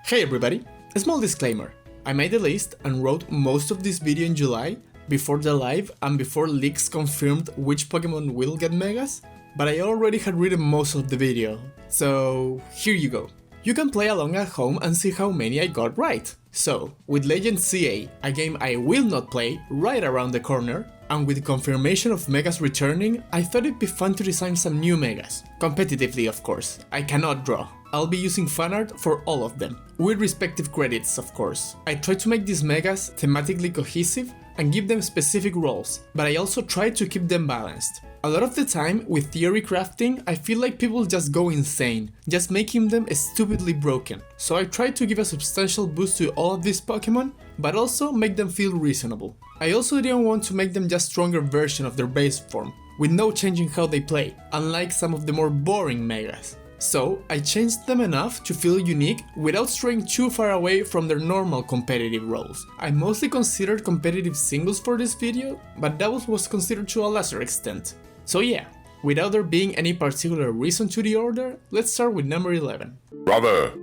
Hey everybody! A small disclaimer. I made a list and wrote most of this video in July, before the live and before leaks confirmed which Pokemon will get Megas, but I already had written most of the video, so here you go. You can play along at home and see how many I got right. So, with Legend CA, a game I will not play, right around the corner, and with confirmation of Megas returning, I thought it'd be fun to design some new Megas. Competitively, of course. I cannot draw. I'll be using fanart for all of them, with respective credits, of course. I tried to make these Megas thematically cohesive and give them specific roles, but I also tried to keep them balanced. A lot of the time, with theory crafting, I feel like people just go insane, just making them stupidly broken. So I tried to give a substantial boost to all of these Pokemon, but also make them feel reasonable. I also didn't want to make them just stronger version of their base form, with no changing how they play, unlike some of the more boring Megas. So I changed them enough to feel unique without straying too far away from their normal competitive roles. I mostly considered competitive singles for this video, but that was considered to a lesser extent. So yeah, without there being any particular reason to the order, let's start with number 11. Brother,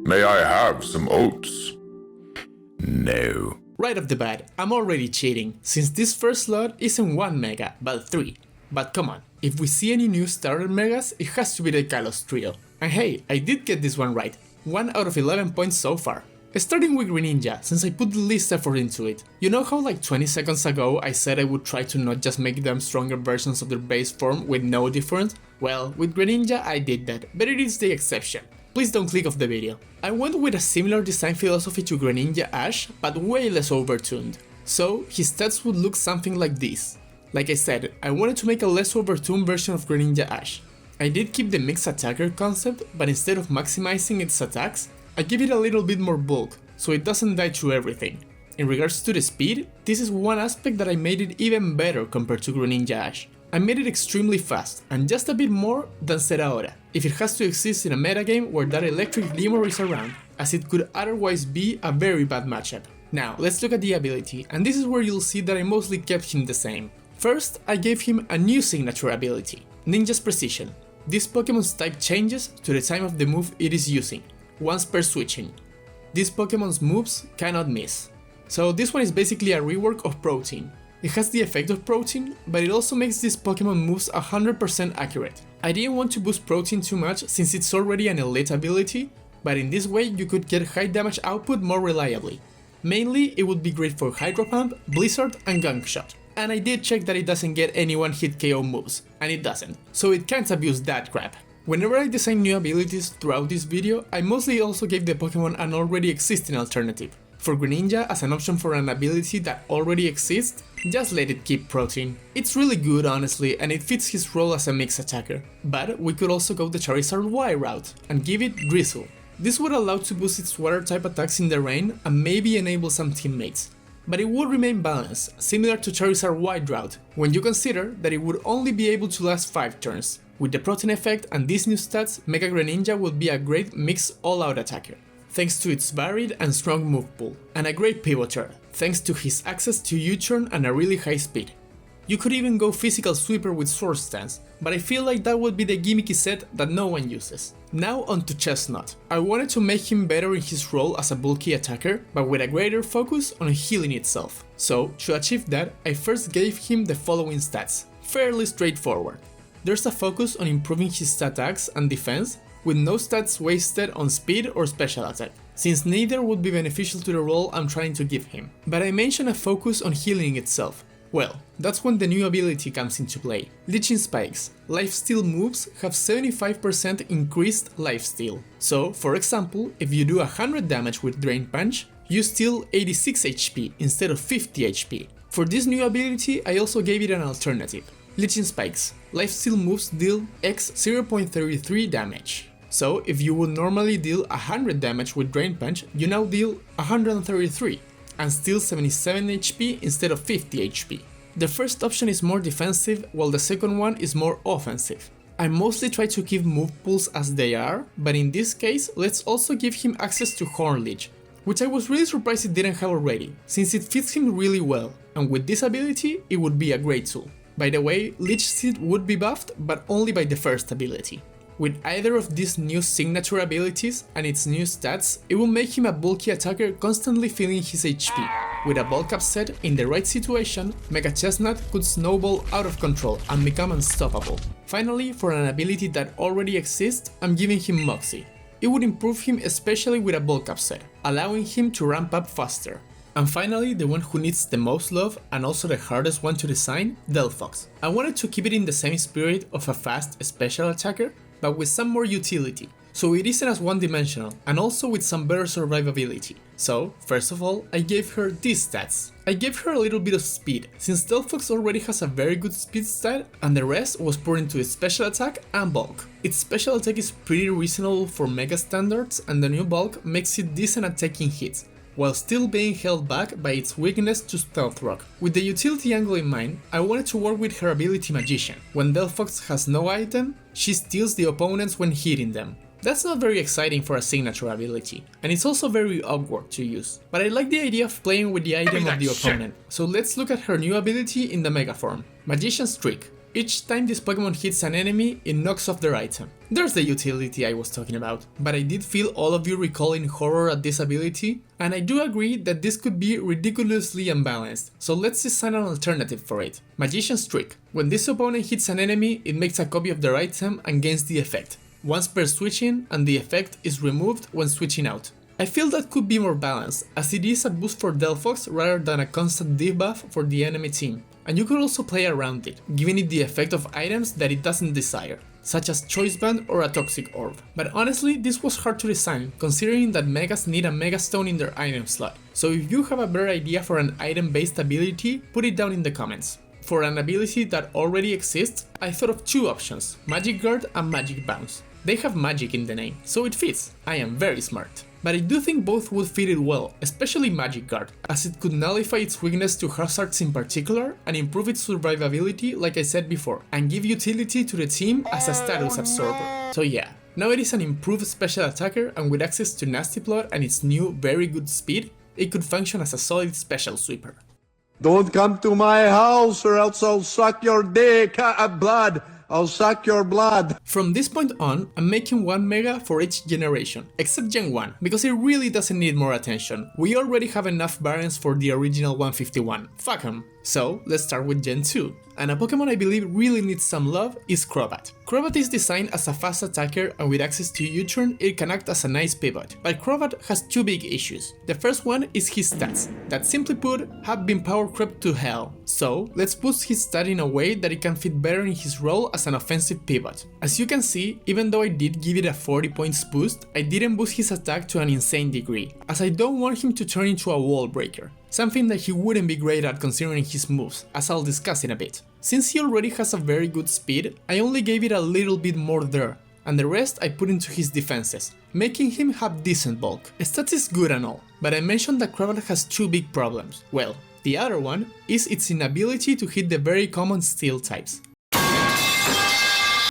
may I have some oats? No. Right off the bat, I'm already cheating, since this first slot isn't 1 Mega, but 3. But come on, if we see any new starter Megas, it has to be the Kalos trio. And hey, I did get this one right, 1 out of 11 points so far. Starting with Greninja, since I put the least effort into it. You know how like 20 seconds ago I said I would try to not just make them stronger versions of their base form with no difference? Well, with Greninja I did that, but it is the exception. Please don't click off the video. I went with a similar design philosophy to Greninja Ash, but way less overtuned. So his stats would look something like this. Like I said, I wanted to make a less overtuned version of Greninja Ash. I did keep the mixed attacker concept, but instead of maximizing its attacks, I give it a little bit more bulk, so it doesn't die through everything. In regards to the speed, this is one aspect that I made it even better compared to Greninja Ash. I made it extremely fast, and just a bit more than Zeraora, if it has to exist in a metagame where that electric Limor is around, as it could otherwise be a very bad matchup. Now, let's look at the ability, and this is where you'll see that I mostly kept him the same. First, I gave him a new signature ability, Ninja's Precision. This Pokemon's type changes to the time of the move it is using, once per switching. This Pokemon's moves cannot miss. So this one is basically a rework of Protein. It has the effect of Protein, but it also makes this Pokemon moves 100% accurate. I didn't want to boost Protein too much since it's already an elite ability, but in this way you could get high damage output more reliably. Mainly it would be great for Hydro Pump, Blizzard and Gunk Shot. And I did check that it doesn't get any one-hit KO moves, and it doesn't, so it can't abuse that crap. Whenever I design new abilities throughout this video, I mostly also gave the Pokemon an already existing alternative. For Greninja, as an option for an ability that already exists, just let it keep Protein. It's really good honestly, and it fits his role as a mixed attacker. But we could also go the Charizard Y route, and give it Drizzle. This would allow to boost its water type attacks in the rain, and maybe enable some teammates. But it would remain balanced, similar to Charizard Y route, when you consider that it would only be able to last 5 turns. With the Protein effect and these new stats, Mega Greninja would be a great mixed all-out attacker, thanks to its varied and strong move pool, and a great pivoter, thanks to his access to U-turn and a really high speed. You could even go Physical Sweeper with Sword Stance, but I feel like that would be the gimmicky set that no one uses. Now onto Chesnaught. I wanted to make him better in his role as a bulky attacker, but with a greater focus on healing itself. So, to achieve that, I first gave him the following stats, fairly straightforward. There's a focus on improving his attacks and defense, with no stats wasted on speed or special attack, since neither would be beneficial to the role I'm trying to give him. But I mentioned a focus on healing itself. Well, that's when the new ability comes into play. Leeching Spikes. Lifesteal moves have 75% increased lifesteal. So, for example, if you do 100 damage with Drain Punch, you steal 86 HP instead of 50 HP. For this new ability, I also gave it an alternative. Leeching Spikes. Lifesteal moves deal X 0.33 damage. So, if you would normally deal 100 damage with Drain Punch, you now deal 133. And steal 77 HP instead of 50 HP. The first option is more defensive, while the second one is more offensive. I mostly try to keep move pools as they are, but in this case, let's also give him access to Horn Leech, which I was really surprised it didn't have already, since it fits him really well, and with this ability, it would be a great tool. By the way, Leech Seed would be buffed, but only by the first ability. With either of these new signature abilities and its new stats, it will make him a bulky attacker constantly filling his HP. With a bulk up set in the right situation, Mega Chesnaught could snowball out of control and become unstoppable. Finally, for an ability that already exists, I'm giving him Moxie. It would improve him especially with a bulk up set, allowing him to ramp up faster. And finally, the one who needs the most love and also the hardest one to design, Delphox. I wanted to keep it in the same spirit of a fast special attacker, but with some more utility, so it isn't as one-dimensional and also with some better survivability. So, first of all, I gave her these stats. I gave her a little bit of speed, since Delphox already has a very good speed stat and the rest was put into its special attack and bulk. Its special attack is pretty reasonable for Mega standards and the new bulk makes it decent at taking hits, while still being held back by its weakness to Stealth Rock. With the utility angle in mind, I wanted to work with her ability Magician. When Delphox has no item, she steals the opponents when hitting them. That's not very exciting for a signature ability, and it's also very awkward to use. But I like the idea of playing with the item of the opponent, so let's look at her new ability in the Mega form. Magician's Trick. Each time this Pokemon hits an enemy, it knocks off their item. There's the utility I was talking about, but I did feel all of you recalling horror at this ability, and I do agree that this could be ridiculously unbalanced, so let's design an alternative for it. Magician's Trick. When this opponent hits an enemy, it makes a copy of their item and gains the effect, once per switching, and the effect is removed when switching out. I feel that could be more balanced, as it is a boost for Delphox rather than a constant debuff for the enemy team. And you could also play around it, giving it the effect of items that it doesn't desire, such as Choice Band or a Toxic Orb. But honestly, this was hard to design, considering that Megas need a Mega Stone in their item slot. So if you have a better idea for an item-based ability, put it down in the comments. For an ability that already exists, I thought of two options, Magic Guard and Magic Bounce. They have magic in the name, so it fits. I am very smart. But I do think both would fit it well, especially Magic Guard, as it could nullify its weakness to hazards in particular and improve its survivability like I said before, and give utility to the team as a status absorber. So yeah, now it is an improved special attacker, and with access to Nasty Plot and its new very good speed, it could function as a solid special sweeper. Don't come to my house or else I'll suck your dick, blood. I'll suck your blood. From this point on, I'm making 1 Mega for each generation, except Gen 1, because it really doesn't need more attention. We already have enough variants for the original 151, fuck 'em. So, let's start with Gen 2. And a Pokemon I believe really needs some love is Crobat. Crobat is designed as a fast attacker, and with access to U-turn, it can act as a nice pivot. But Crobat has two big issues. The first one is his stats, that simply put, have been power crept to hell. So, let's boost his stat in a way that it can fit better in his role as an offensive pivot. As you can see, even though I did give it a 40 points boost, I didn't boost his attack to an insane degree, as I don't want him to turn into a wall breaker. Something that he wouldn't be great at considering his moves, as I'll discuss in a bit. Since he already has a very good speed, I only gave it a little bit more there, and the rest I put into his defenses, making him have decent bulk. Stats is good and all, but I mentioned that Crobat has two big problems. Well, the other one is its inability to hit the very common steel types.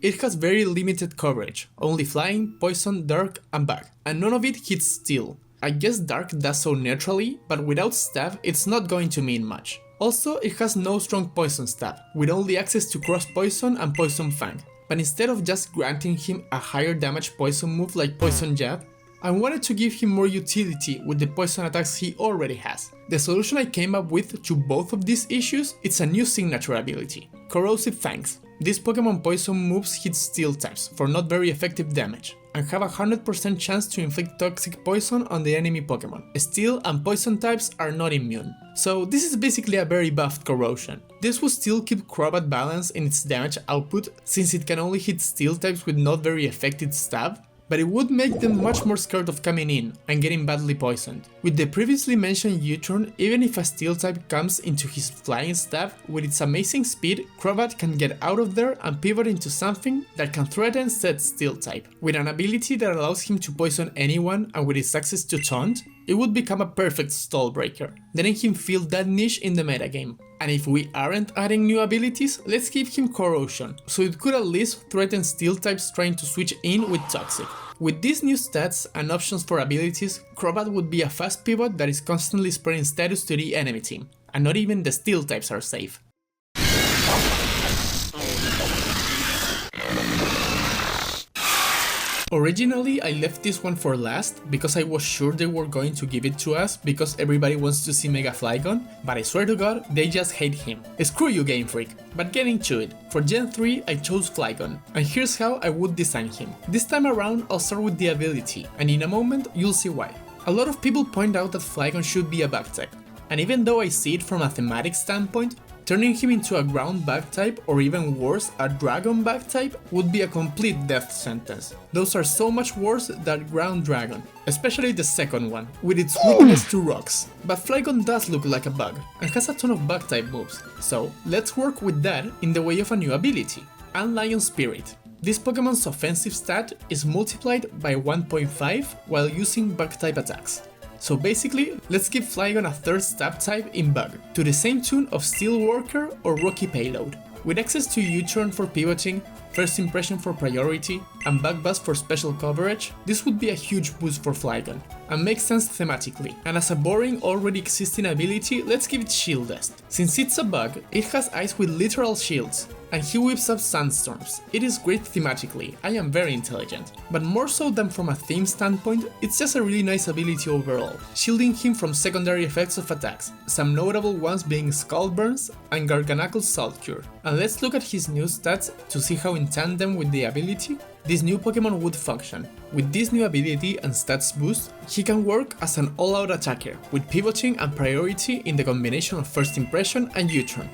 It has very limited coverage, only flying, poison, dark, and bug, and none of it hits steel. I guess Dark does so naturally, but without stab, it's not going to mean much. Also, it has no strong poison stab, with only access to Cross Poison and Poison Fang. But instead of just granting him a higher damage poison move like Poison Jab, I wanted to give him more utility with the poison attacks he already has. The solution I came up with to both of these issues is a new signature ability, Corrosive Fangs. These Pokemon poison moves hit steel types for not very effective damage, and have a 100% chance to inflict toxic poison on the enemy Pokemon. Steel and poison types are not immune. So this is basically a very buffed corrosion. This will still keep Crobat balanced in its damage output, since it can only hit steel types with not very effective stab, but it would make them much more scared of coming in and getting badly poisoned. With the previously mentioned U-turn, even if a steel type comes into his flying stab, with its amazing speed, Crobat can get out of there and pivot into something that can threaten said steel type. With an ability that allows him to poison anyone and with its access to taunt, it would become a perfect stall breaker, letting him feel that niche in the metagame. And if we aren't adding new abilities, let's give him Corrosion, so it could at least threaten steel types trying to switch in with Toxic. With these new stats and options for abilities, Crobat would be a fast pivot that is constantly spreading status to the enemy team, and not even the steel types are safe. Originally, I left this one for last because I was sure they were going to give it to us because everybody wants to see Mega Flygon, but I swear to god, they just hate him. Screw you, Game Freak. But getting to it, for Gen 3 I chose Flygon, and here's how I would design him. This time around I'll start with the ability, and in a moment you'll see why. A lot of people point out that Flygon should be a bug type, and even though I see it from a thematic standpoint, turning him into a ground bug type, or even worse, a dragon bug type, would be a complete death sentence. Those are so much worse than ground dragon, especially the second one, with its weakness to rocks. But Flygon does look like a bug, and has a ton of bug type moves, so let's work with that in the way of a new ability, Lion Spirit. This Pokemon's offensive stat is multiplied by 1.5 while using bug type attacks. So basically, let's give Flygon a third stab type in Bug, to the same tune of Steel Worker or Rocky Payload. With access to U-turn for pivoting, First Impression for priority, and Bug Buzz for special coverage, this would be a huge boost for Flygon, and makes sense thematically. And as a boring already existing ability, let's give it Shield Dust. Since it's a bug, it has ice with literal shields, and he whips up sandstorms. It is great thematically, I am very intelligent. But more so than from a theme standpoint, it's just a really nice ability overall, shielding him from secondary effects of attacks, some notable ones being Skull Burns and Garganacle's Salt Cure. And let's look at his new stats to see how in tandem with the ability, this new Pokemon would function. With this new ability and stats boost, he can work as an all-out attacker, with pivoting and priority in the combination of First Impression and U-turn.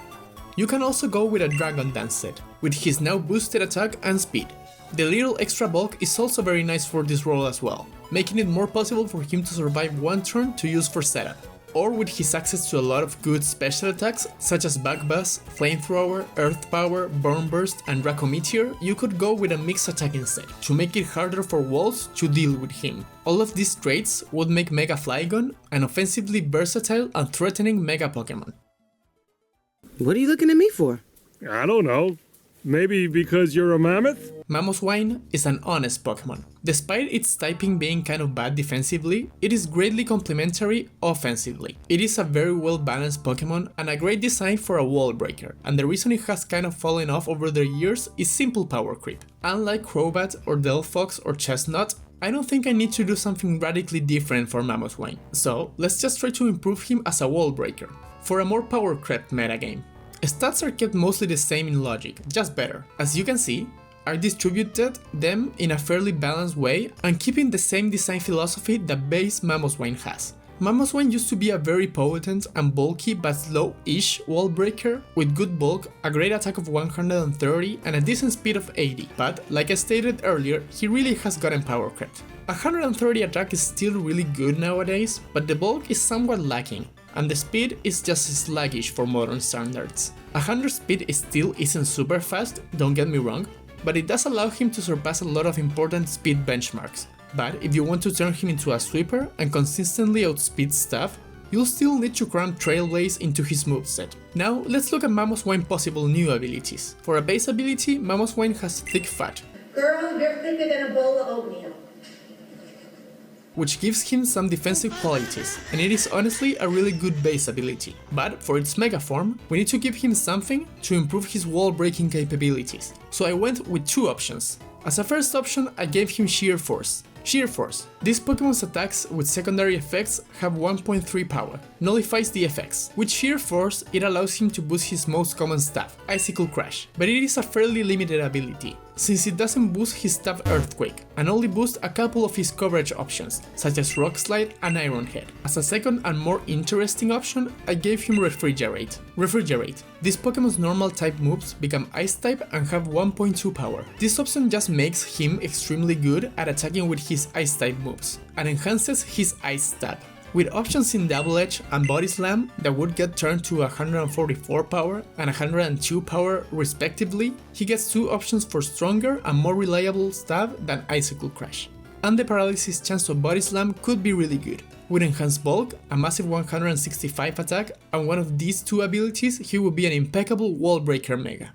You can also go with a Dragon Dance set, with his now boosted attack and speed. The little extra bulk is also very nice for this role as well, making it more possible for him to survive one turn to use for setup. Or with his access to a lot of good special attacks, such as Bug Buzz, Flamethrower, Earth Power, Burn Burst, and Draco Meteor, you could go with a mixed attack instead, to make it harder for walls to deal with him. All of these traits would make Mega Flygon an offensively versatile and threatening Mega Pokemon. What are you looking at me for? I don't know. Maybe because you're a mammoth? Mamoswine is an honest Pokemon. Despite its typing being kind of bad defensively, it is greatly complementary offensively. It is a very well balanced Pokemon and a great design for a wall breaker, and the reason it has kind of fallen off over the years is simple power creep. Unlike Crobat or Delphox or Chesnaught, I don't think I need to do something radically different for Mamoswine, so let's just try to improve him as a wall breaker, for a more power crept metagame. Stats are kept mostly the same in logic, just better. As you can see, I distributed them in a fairly balanced way and keeping the same design philosophy that base Mamoswine has. Mamoswine used to be a very potent and bulky but slow-ish wall breaker with good bulk, a great attack of 130 and a decent speed of 80, but like I stated earlier, he really has gotten power crept. 130 attack is still really good nowadays, but the bulk is somewhat lacking, and the speed is just sluggish for modern standards. 100 speed still isn't super fast, don't get me wrong, but it does allow him to surpass a lot of important speed benchmarks. But if you want to turn him into a sweeper and consistently outspeed stuff, you'll still need to cram Trailblaze into his moveset. Now let's look at Mamoswine's possible new abilities. For a base ability, Mamoswine has Thick Fat. Girl, you're thicker than a bowl of oatmeal. Which gives him some defensive qualities, and it is honestly a really good base ability. But for its Mega form, we need to give him something to improve his wall breaking capabilities. So I went with two options. As a first option, I gave him Sheer Force. Sheer Force. This Pokemon's attacks with secondary effects have 1.3 power, nullifies the effects. With Sheer Force, it allows him to boost his most common stab, Icicle Crash, but it is a fairly limited ability, since it doesn't boost his stab Earthquake, and only boosts a couple of his coverage options, such as Rock Slide and Iron Head. As a second and more interesting option, I gave him Refrigerate. Refrigerate. This Pokemon's normal type moves become Ice type and have 1.2 power. This option just makes him extremely good at attacking with his Ice type moves, and enhances his Ice stab. With options in Double Edge and Body Slam that would get turned to 144 power and 102 power respectively, he gets two options for stronger and more reliable stab than Icicle Crash. And the paralysis chance of Body Slam could be really good. With enhanced bulk, a massive 165 attack, and one of these two abilities, he would be an impeccable wall breaker mega.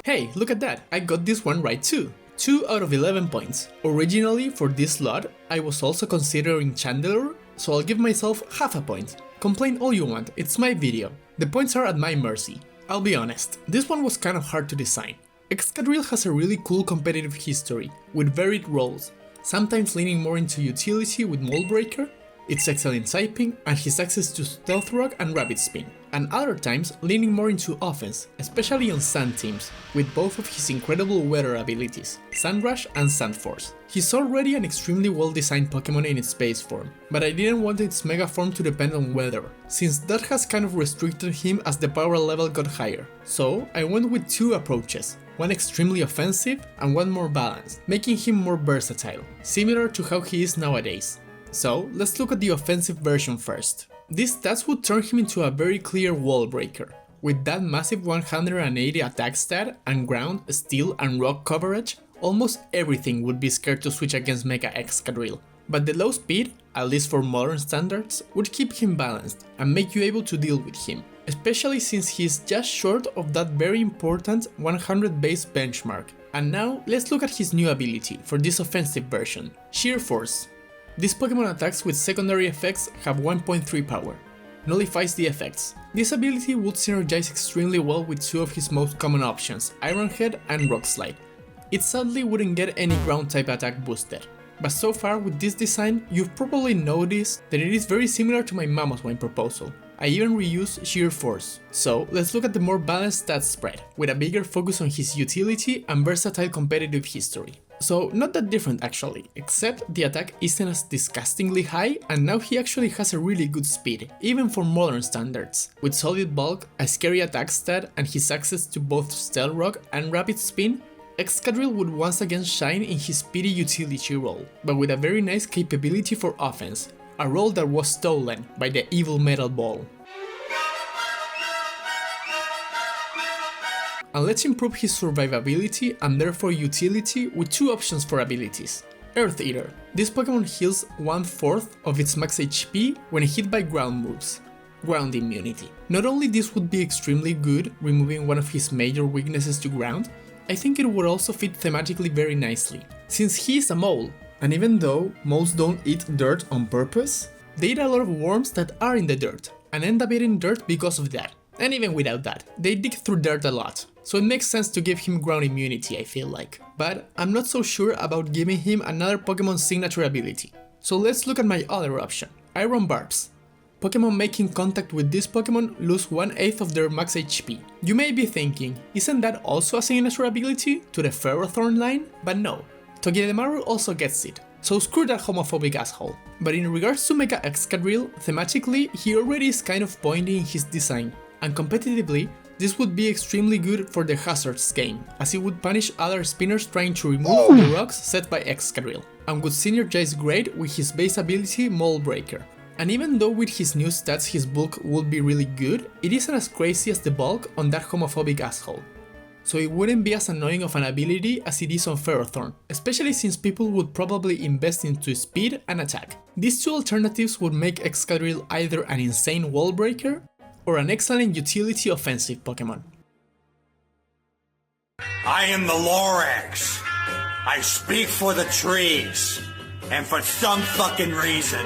Hey, look at that, I got this one right too! 2 out of 11 points. Originally, for this slot, I was also considering Chandelure, so I'll give myself half a point. Complain all you want, it's my video. The points are at my mercy. I'll be honest, this one was kind of hard to design. Excadrill has a really cool competitive history, with varied roles, sometimes leaning more into utility with Mold Breaker, its excellent typing, and his access to Stealth Rock and Rapid Spin, and other times leaning more into offense, especially on Sand teams, with both of his incredible weather abilities, Sand Rush and Sand Force. He's already an extremely well designed Pokemon in its base form, but I didn't want its Mega form to depend on weather, since that has kind of restricted him as the power level got higher. So I went with two approaches, one extremely offensive and one more balanced, making him more versatile, similar to how he is nowadays. So let's look at the offensive version first. These stats would turn him into a very clear wall breaker. With that massive 180 attack stat and ground, steel and rock coverage, almost everything would be scared to switch against Mega Excadrill. But the low speed, at least for modern standards, would keep him balanced and make you able to deal with him, especially since he is just short of that very important 100 base benchmark. And now let's look at his new ability for this offensive version, Sheer Force. These Pokemon attacks with secondary effects have 1.3 power. Nullifies the effects. This ability would synergize extremely well with two of his most common options, Iron Head and Rock Slide. It sadly wouldn't get any ground type attack boosted, but so far with this design you've probably noticed that it is very similar to my Mamoswine proposal. I even reuse Sheer Force. So let's look at the more balanced stats spread, with a bigger focus on his utility and versatile competitive history. So not that different actually, except the attack isn't as disgustingly high and now he actually has a really good speed, even for modern standards. With solid bulk, a scary attack stat and his access to both Stealth Rock and Rapid Spin, Excadrill would once again shine in his speedy utility role, but with a very nice capability for offense, a role that was stolen by the evil Metal Ball. And let's improve his survivability and therefore utility with two options for abilities. Earth Eater. This Pokemon heals 1/4 of its max HP when hit by ground moves. Ground immunity. Not only this would be extremely good, removing one of his major weaknesses to ground, I think it would also fit thematically very nicely, since he is a mole, and even though moles don't eat dirt on purpose, they eat a lot of worms that are in the dirt, and end up eating dirt because of that. And even without that, they dig through dirt a lot, so it makes sense to give him ground immunity, I feel like. But I'm not so sure about giving him another Pokemon signature ability. So let's look at my other option, Iron Barbs. Pokemon making contact with this Pokemon lose 1/8 of their max HP. You may be thinking, isn't that also a signature ability to the Ferrothorn line? But no, Togedemaru also gets it, so screw that homophobic asshole. But in regards to Mega Excadrill, thematically he already is kind of pointy in his design, and competitively this would be extremely good for the Hazards game, as it would punish other spinners trying to remove the rocks set by Excadrill, and would synergize great with his base ability Mold Breaker. And even though with his new stats his bulk would be really good, it isn't as crazy as the bulk on that homophobic asshole. So it wouldn't be as annoying of an ability as it is on Ferrothorn, especially since people would probably invest into speed and attack. These two alternatives would make Excadrill either an insane wall breaker or an excellent utility offensive Pokemon. I am the Lorax. I speak for the trees. And for some fucking reason,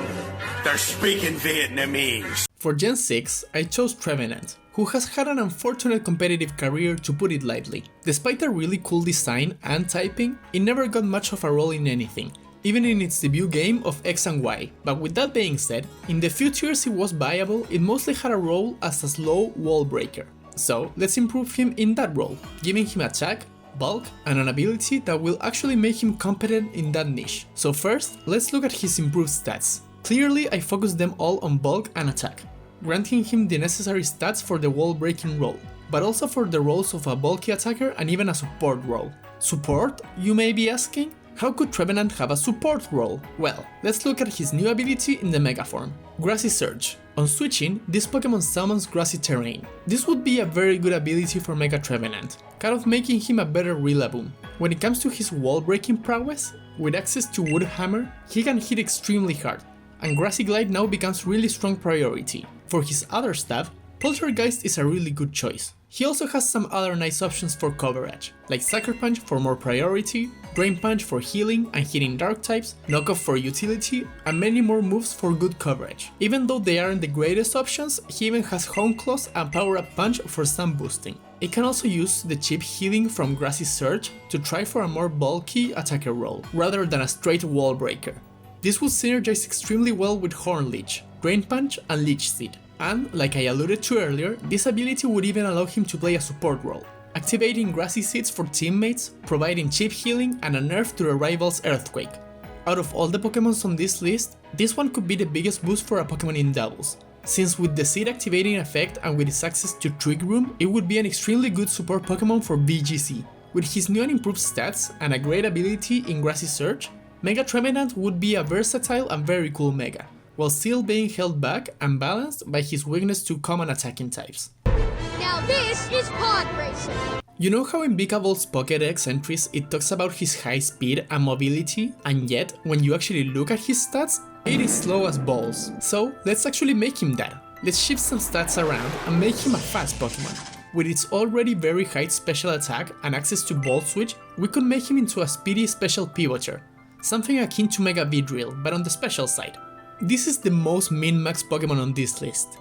they're speaking Vietnamese. For Gen 6, I chose Trevenant, who has had an unfortunate competitive career to put it lightly. Despite a really cool design and typing, it never got much of a role in anything, even in its debut game of X and Y. But with that being said, in the few tiers it was viable, it mostly had a role as a slow wall breaker. So let's improve him in that role, giving him attack, bulk, and an ability that will actually make him competent in that niche. So first, let's look at his improved stats. Clearly I focused them all on bulk and attack, granting him the necessary stats for the wall breaking role, but also for the roles of a bulky attacker and even a support role. Support, you may be asking? How could Trevenant have a support role? Well, let's look at his new ability in the Mega form, Grassy Surge. On switching, this Pokemon summons grassy terrain. This would be a very good ability for Mega Trevenant, kind of making him a better Rillaboom. When it comes to his wall breaking prowess, with access to Wood Hammer, he can hit extremely hard, and Grassy Glide now becomes really strong priority. For his other staff, Poltergeist is a really good choice. He also has some other nice options for coverage, like Sucker Punch for more priority, Drain Punch for healing and hitting dark types, Knockoff for utility, and many more moves for good coverage. Even though they aren't the greatest options, he even has Hone Claws and Power Up Punch for some boosting. It can also use the cheap healing from Grassy Surge to try for a more bulky attacker role, rather than a straight wall breaker. This would synergize extremely well with Horn Leech, Drain Punch, and Leech Seed. And, like I alluded to earlier, this ability would even allow him to play a support role, activating Grassy Seeds for teammates, providing cheap healing and a nerf to a rival's Earthquake. Out of all the Pokémon on this list, this one could be the biggest boost for a Pokémon in doubles, since with the Seed activating effect and with its access to Trick Room, it would be an extremely good support Pokémon for VGC. With his new and improved stats and a great ability in Grassy Surge, Mega Trevenant would be a versatile and very cool Mega, while still being held back and balanced by his weakness to common attacking types. Now this is pod racing! You know how in Vikavolt's Pokédex entries it talks about his high speed and mobility, and yet when you actually look at his stats, it is slow as balls. So let's actually make him that. Let's shift some stats around and make him a fast Pokémon. With its already very high special attack and access to Volt Switch, we could make him into a speedy special pivoter, something akin to Mega Vidril, but on the special side. This is the most min-max Pokémon on this list.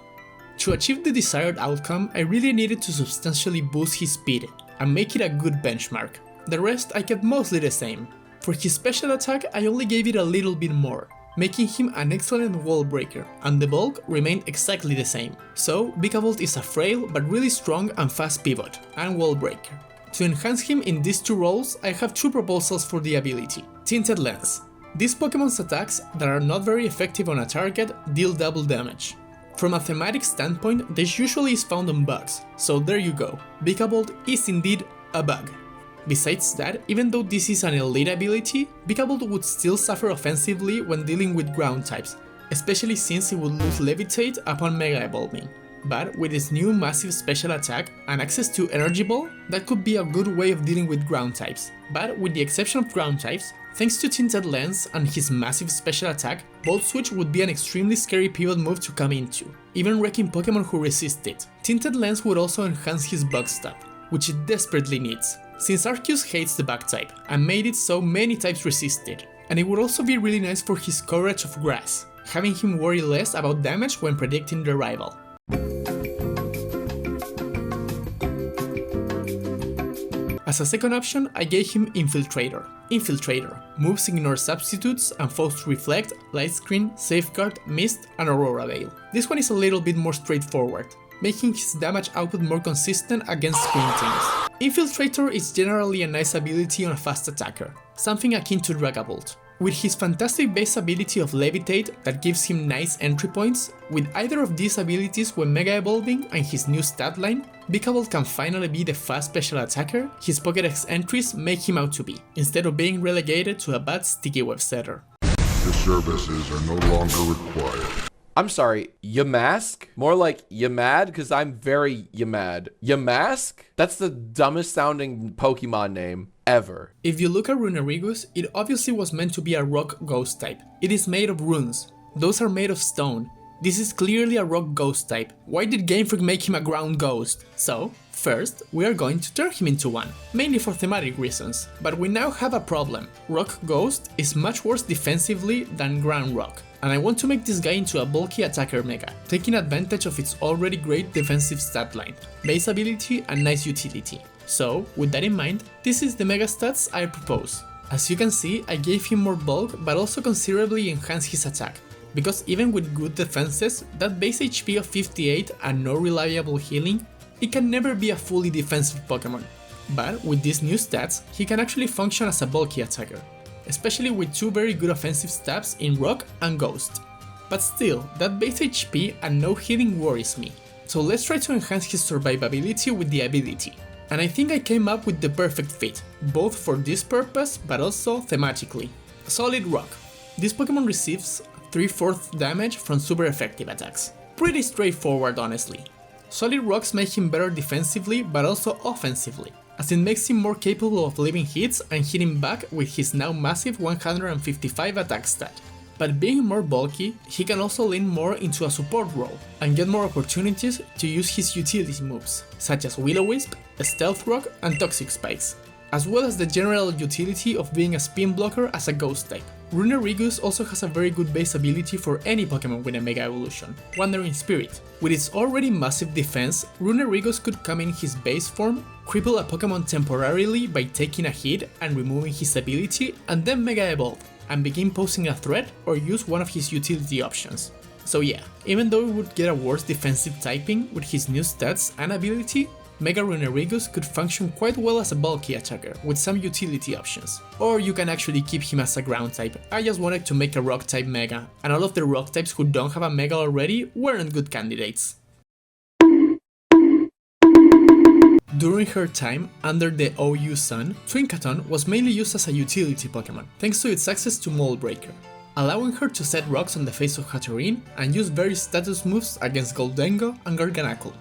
To achieve the desired outcome, I really needed to substantially boost his speed and make it a good benchmark. The rest I kept mostly the same. For his special attack, I only gave it a little bit more, making him an excellent wall breaker, and the bulk remained exactly the same. So, Vikavolt is a frail but really strong and fast pivot, and wall breaker. To enhance him in these two roles, I have two proposals for the ability. Tinted Lens. These Pokémon's attacks that are not very effective on a target deal double damage. From a thematic standpoint, this usually is found on bugs, so there you go, Vikavolt is indeed a bug. Besides that, even though this is an elite ability, Vikavolt would still suffer offensively when dealing with ground types, especially since it would lose Levitate upon Mega Evolving. But with its new massive special attack and access to Energy Ball, that could be a good way of dealing with ground types. But with the exception of ground types, thanks to Tinted Lens and his massive special attack, Volt Switch would be an extremely scary pivot move to come into, even wrecking Pokémon who resist it. Tinted Lens would also enhance his bug stat, which it desperately needs, since Arceus hates the bug type and made it so many types resist it. And it would also be really nice for his coverage of grass, having him worry less about damage when predicting the rival. As a second option, I gave him Infiltrator. Infiltrator moves ignore substitutes and foes Reflect, Light Screen, Safeguard, Mist, and Aurora Veil. This one is a little bit more straightforward, making his damage output more consistent against screen teams. Infiltrator is generally a nice ability on a fast attacker, something akin to Dragavolt. With his fantastic base ability of Levitate that gives him nice entry points, with either of these abilities when Mega Evolving and his new stat line, Vikavolt can finally be the fast special attacker his Pokédex entries make him out to be, instead of being relegated to a bad sticky web setter. The services are no longer required. I'm sorry, Yamask? More like Yamad, because I'm very Yamad. Yamask? That's the dumbest sounding Pokemon name ever. If you look at Runerigus, it obviously was meant to be a rock ghost type. It is made of runes. Those are made of stone. This is clearly a rock ghost type. Why did Game Freak make him a ground ghost? So, first, we are going to turn him into one, mainly for thematic reasons. But we now have a problem. Rock Ghost is much worse defensively than Ground Rock, and I want to make this guy into a bulky attacker mega, taking advantage of its already great defensive stat line, base ability and nice utility. So, with that in mind, this is the mega stats I propose. As you can see, I gave him more bulk but also considerably enhanced his attack, because even with good defenses, that base HP of 58 and no reliable healing, it can never be a fully defensive Pokémon. But with these new stats, he can actually function as a bulky attacker, especially with two very good offensive stats in Rock and Ghost. But still, that base HP and no healing worries me, so let's try to enhance his survivability with the ability. And I think I came up with the perfect fit, both for this purpose but also thematically. Solid Rock. This Pokémon receives 3/4 damage from super effective attacks. Pretty straightforward honestly. Solid Rocks make him better defensively but also offensively, as it makes him more capable of leaving hits and hitting back with his now massive 155 attack stat. But being more bulky, he can also lean more into a support role and get more opportunities to use his utility moves, such as Will-O-Wisp, Stealth Rock and Toxic Spikes, as well as the general utility of being a spin blocker as a ghost type. Runerigus also has a very good base ability for any Pokemon with a Mega Evolution, Wandering Spirit. With its already massive defense, Runerigus could come in his base form, cripple a Pokemon temporarily by taking a hit and removing his ability, and then Mega Evolve, and begin posing a threat or use one of his utility options. So yeah, even though it would get a worse defensive typing with his new stats and ability, Mega Runerigus could function quite well as a bulky attacker with some utility options. Or you can actually keep him as a ground type. I just wanted to make a rock type Mega, and all of the rock types who don't have a Mega already weren't good candidates. During her time under the OU Sun, Tinkaton was mainly used as a utility Pokemon, thanks to its access to Mold Breaker, allowing her to set rocks on the face of Hatterene and use various status moves against Gholdengo and Garganacl.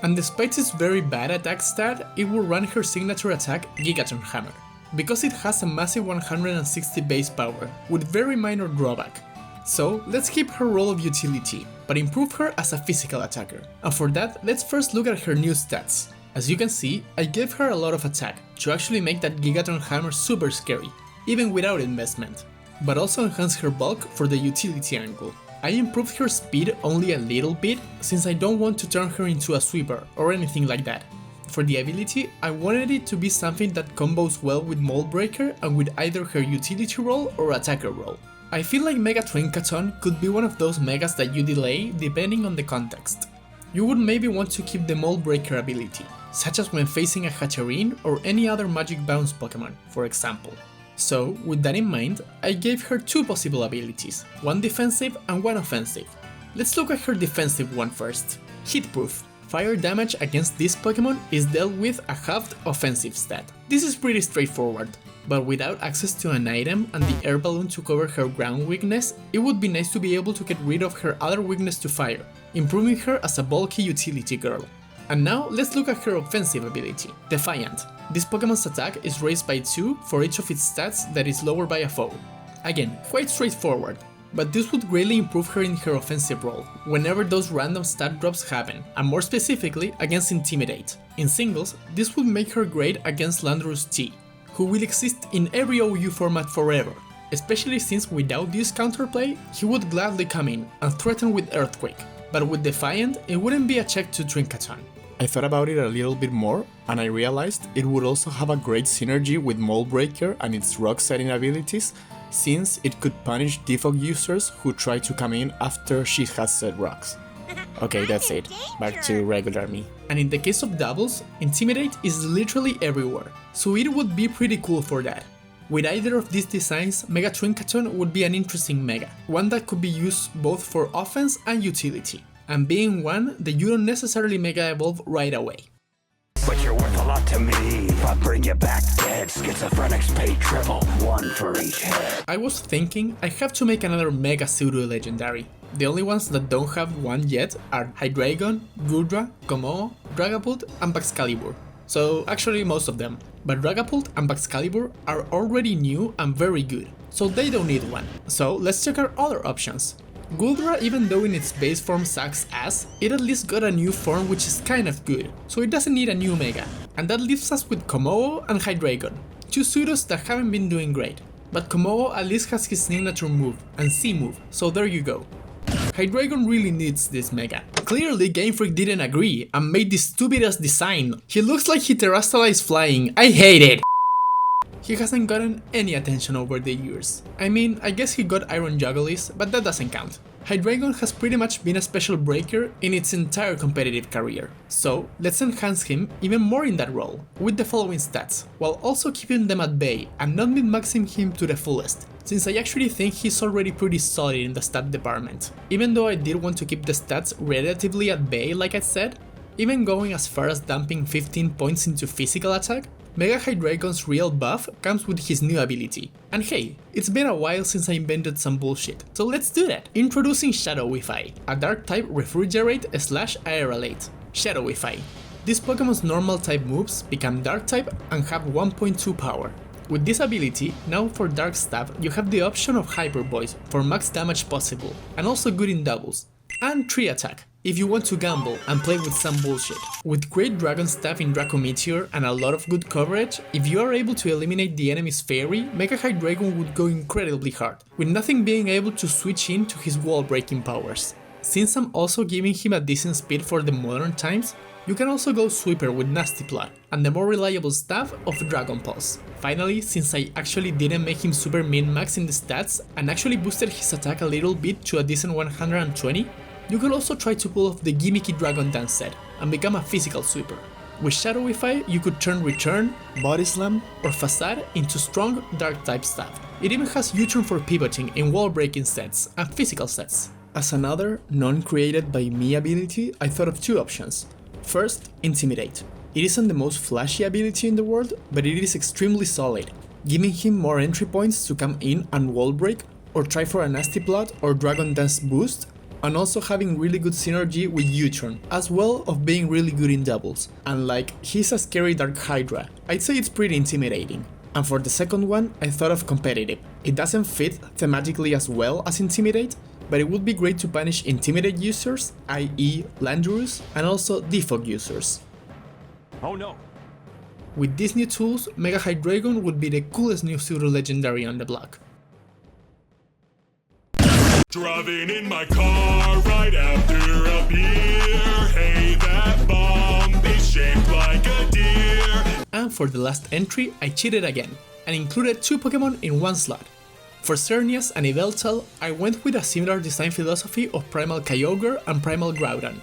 And despite its very bad attack stat, it will run her signature attack Gigaton Hammer, because it has a massive 160 base power, with very minor drawback. So let's keep her role of utility, but improve her as a physical attacker. And for that, let's first look at her new stats. As you can see, I gave her a lot of attack, to actually make that Gigaton Hammer super scary, even without investment, but also enhance her bulk for the utility angle. I improved her speed only a little bit, since I don't want to turn her into a sweeper or anything like that. For the ability, I wanted it to be something that combos well with Mold Breaker and with either her utility role or attacker role. I feel like Mega Tinkaton could be one of those megas that you delay depending on the context. You would maybe want to keep the Mold Breaker ability, such as when facing a Hatterene or any other Magic Bounce Pokemon, for example. So, with that in mind, I gave her two possible abilities, one defensive and one offensive. Let's look at her defensive one first. Hitproof. Fire damage against this Pokemon is dealt with a halved offensive stat. This is pretty straightforward, but without access to an item and the air balloon to cover her ground weakness, it would be nice to be able to get rid of her other weakness to fire, improving her as a bulky utility girl. And now let's look at her offensive ability, Defiant. This Pokemon's attack is raised by 2 for each of its stats that is lowered by a foe. Again, quite straightforward, but this would greatly improve her in her offensive role, whenever those random stat drops happen, and more specifically against Intimidate. In singles, this would make her great against Landorus T, who will exist in every OU format forever, especially since without this counterplay, he would gladly come in and threaten with Earthquake, but with Defiant, it wouldn't be a check to Tinkaton. I thought about it a little bit more, and I realized it would also have a great synergy with Mold Breaker and its rock setting abilities, since it could punish Delphox users who try to come in after she has set rocks. Okay, that's it. Back to regular me. And in the case of doubles, Intimidate is literally everywhere, so it would be pretty cool for that. With either of these designs, Mega Tinkaton would be an interesting Mega, one that could be used both for offense and utility, and being one that you don't necessarily Mega Evolve right away. But you're worth a lot to me. If I bring you back dead, schizophrenics pay triple, 1 for each head. I was thinking I have to make another Mega Pseudo-Legendary. The only ones that don't have one yet are Hydreigon, Goodra, Kommo, Dragapult and Baxcalibur. So actually most of them, but Dragapult and Baxcalibur are already new and very good, so they don't need one. So let's check our other options. Goodra, even though in its base form sucks ass, it at least got a new form which is kind of good, so it doesn't need a new Mega. And that leaves us with Kommo and Hydreigon, two pseudos that haven't been doing great. But Kommo at least has his signature move and C-move, so there you go. Hydreigon really needs this Mega. Clearly Game Freak didn't agree and made this stupid ass design. He looks like he terrestrialized flying, I hate it! He hasn't gotten any attention over the years. I mean, I guess he got Iron Jugglis, but that doesn't count. Hydreigon has pretty much been a special breaker in its entire competitive career, so let's enhance him even more in that role, with the following stats, while also keeping them at bay and not min-maxing him to the fullest, since I actually think he's already pretty solid in the stat department. Even though I did want to keep the stats relatively at bay like I said, even going as far as dumping 15 points into physical attack, Mega Hydreigon's real buff comes with his new ability. And hey, it's been a while since I invented some bullshit, so let's do that! Introducing Shadowify, a dark type refrigerate/aerolate. Shadowify. This Pokemon's normal type moves become dark type and have 1.2 power. With this ability, now for Dark Stab you have the option of Hyper Voice for max damage possible, and also good in doubles, and 3 attack, if you want to gamble and play with some bullshit. With great Dragon Staff in Draco Meteor and a lot of good coverage, if you are able to eliminate the enemy's fairy, Mega Hydreigon would go incredibly hard, with nothing being able to switch in to his wall breaking powers. Since I'm also giving him a decent speed for the modern times, you can also go Sweeper with Nasty Plot, and the more reliable staff of Dragon Pulse. Finally, since I actually didn't make him super min-max in the stats and actually boosted his attack a little bit to a decent 120, you could also try to pull off the gimmicky Dragon Dance set and become a physical sweeper. With Shadowify, you could turn Return, Body Slam, or Facade into strong Dark type staff. It even has U-turn for pivoting in wall breaking sets and physical sets. As another non-created by me ability, I thought of 2 options. First, Intimidate. It isn't the most flashy ability in the world, but it is extremely solid, giving him more entry points to come in and wall break, or try for a Nasty Plot or Dragon Dance boost, and also having really good synergy with U-turn, as well of being really good in doubles. And like, he's a scary Dark Hydra, I'd say it's pretty intimidating. And for the second one, I thought of Competitive. It doesn't fit thematically as well as Intimidate, but it would be great to punish Intimidate users, i.e. Landorus, and also Defog users. Oh no! With these new tools, Mega Hydreigon would be the coolest new pseudo-legendary on the block. Driving in my car right after a beer. Hey, that bomb is shaped like a deer. And for the last entry, I cheated again, and included 2 Pokemon in one slot. For Xerneas and Yveltal, I went with a similar design philosophy of Primal Kyogre and Primal Groudon.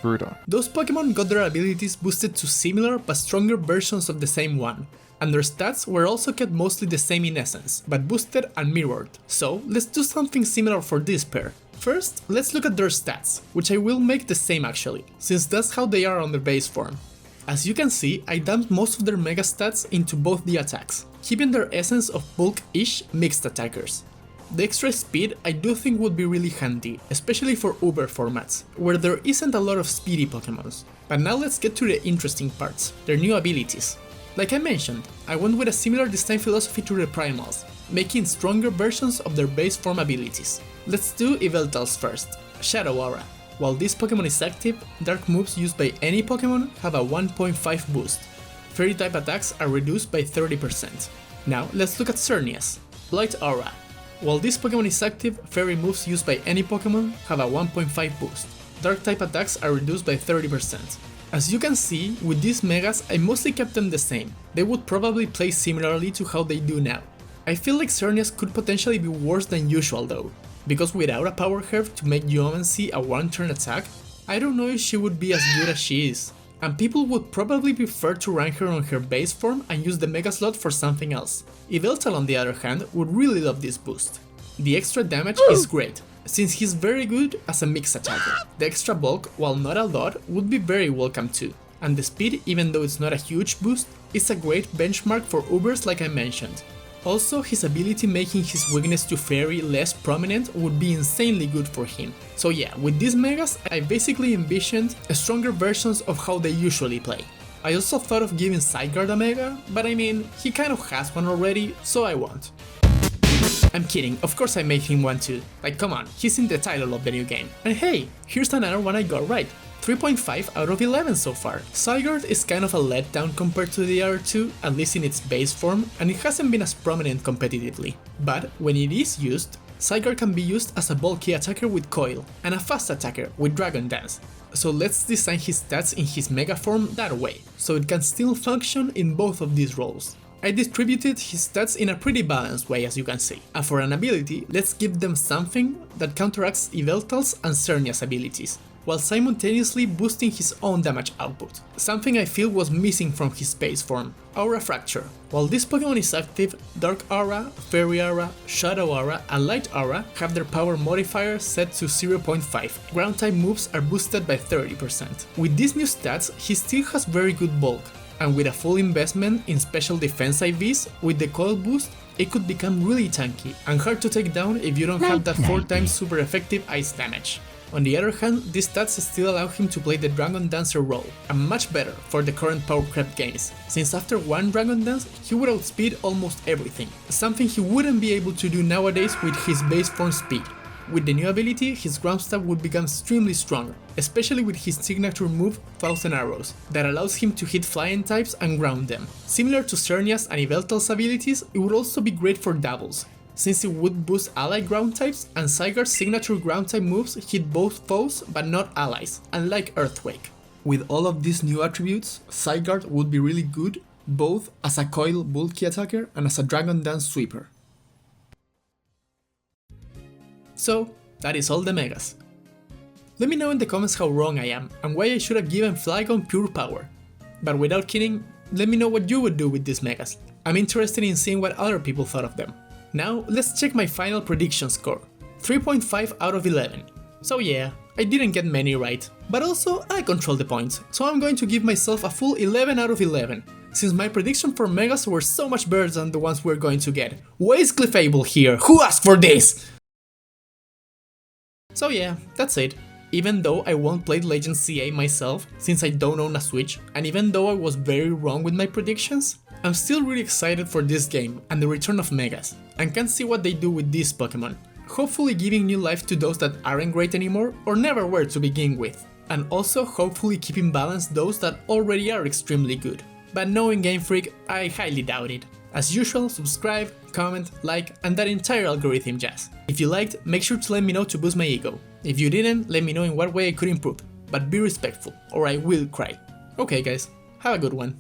Those Pokemon got their abilities boosted to similar but stronger versions of the same one, and their stats were also kept mostly the same in essence, but boosted and mirrored. So let's do something similar for this pair. First, let's look at their stats, which I will make the same actually, since that's how they are on their base form. As you can see, I dumped most of their mega stats into both the attacks, keeping their essence of bulk-ish mixed attackers. The extra speed I do think would be really handy, especially for Uber formats, where there isn't a lot of speedy Pokemons. But now let's get to the interesting parts, their new abilities. Like I mentioned, I went with a similar design philosophy to the Primals, making stronger versions of their base form abilities. Let's do Yveltal's first, Shadow Aura. While this Pokemon is active, dark moves used by any Pokemon have a 1.5 boost. Fairy type attacks are reduced by 30%. Now let's look at Xerneas, Light Aura. While this Pokemon is active, fairy moves used by any Pokemon have a 1.5 boost. Dark type attacks are reduced by 30%. As you can see, with these megas I mostly kept them the same. They would probably play similarly to how they do now. I feel like Xerneas could potentially be worse than usual though, because without a power herb to make Geomancy a one-turn attack, I don't know if she would be as good as she is, and people would probably prefer to rank her on her base form and use the mega slot for something else. Yveltal on the other hand would really love this boost. The extra damage is great, since he's very good as a mix attacker. The extra bulk, while not a lot, would be very welcome too, and the speed, even though it's not a huge boost, is a great benchmark for Ubers like I mentioned. Also, his ability making his weakness to fairy less prominent would be insanely good for him. So yeah, with these megas I basically envisioned stronger versions of how they usually play. I also thought of giving Zygarde a mega, but I mean, he kind of has one already, so I won't. I'm kidding, of course I made him one too. Like come on, he's in the title of the new game. And hey, here's another one I got right. 3.5 out of 11 so far. Zygarde is kind of a letdown compared to the other two, at least in its base form, and it hasn't been as prominent competitively. But when it is used, Zygarde can be used as a bulky attacker with Coil, and a fast attacker with Dragon Dance. So let's design his stats in his mega form that way, so it can still function in both of these roles. I distributed his stats in a pretty balanced way as you can see, and for an ability, let's give them something that counteracts Yveltal's and Xerneas abilities, while simultaneously boosting his own damage output, something I feel was missing from his base form, Aura Fracture. While this Pokemon is active, Dark Aura, Fairy Aura, Shadow Aura and Light Aura have their power modifier set to 0.5, ground type moves are boosted by 30%. With these new stats, he still has very good bulk, and with a full investment in special defense IVs, with the coil boost, it could become really tanky and hard to take down if you don't have that 4 times super effective ice damage. On the other hand, these stats still allow him to play the Dragon Dancer role, and much better for the current power creep games, since after one Dragon Dance, he would outspeed almost everything, something he wouldn't be able to do nowadays with his base form speed. With the new ability, his ground stab would become extremely strong, especially with his signature move, Thousand Arrows, that allows him to hit flying types and ground them. Similar to Xerneas and Yveltal's abilities, it would also be great for doubles, since it would boost ally ground types, and Zygarde's signature ground type moves hit both foes but not allies, unlike Earthquake. With all of these new attributes, Zygarde would be really good both as a coil bulky attacker and as a Dragon Dance sweeper. So, that is all the megas. Let me know in the comments how wrong I am and why I should have given Flygon pure power. But without kidding, let me know what you would do with these megas. I'm interested in seeing what other people thought of them. Now, let's check my final prediction score. 3.5 out of 11. So yeah, I didn't get many right, but also I control the points, so I'm going to give myself a full 11 out of 11, since my prediction for megas were so much better than the ones we're going to get. Why is Clefable here? Who asked for this? So yeah, that's it. Even though I won't play Legend CA myself, since I don't own a Switch, and even though I was very wrong with my predictions, I'm still really excited for this game and the return of megas, and can't see what they do with these Pokemon, hopefully giving new life to those that aren't great anymore or never were to begin with, and also hopefully keeping balanced those that already are extremely good. But knowing Game Freak, I highly doubt it. As usual, subscribe, comment, like, and that entire algorithm jazz. If you liked, make sure to let me know to boost my ego. If you didn't, let me know in what way I could improve, but be respectful, or I will cry. Okay guys, have a good one.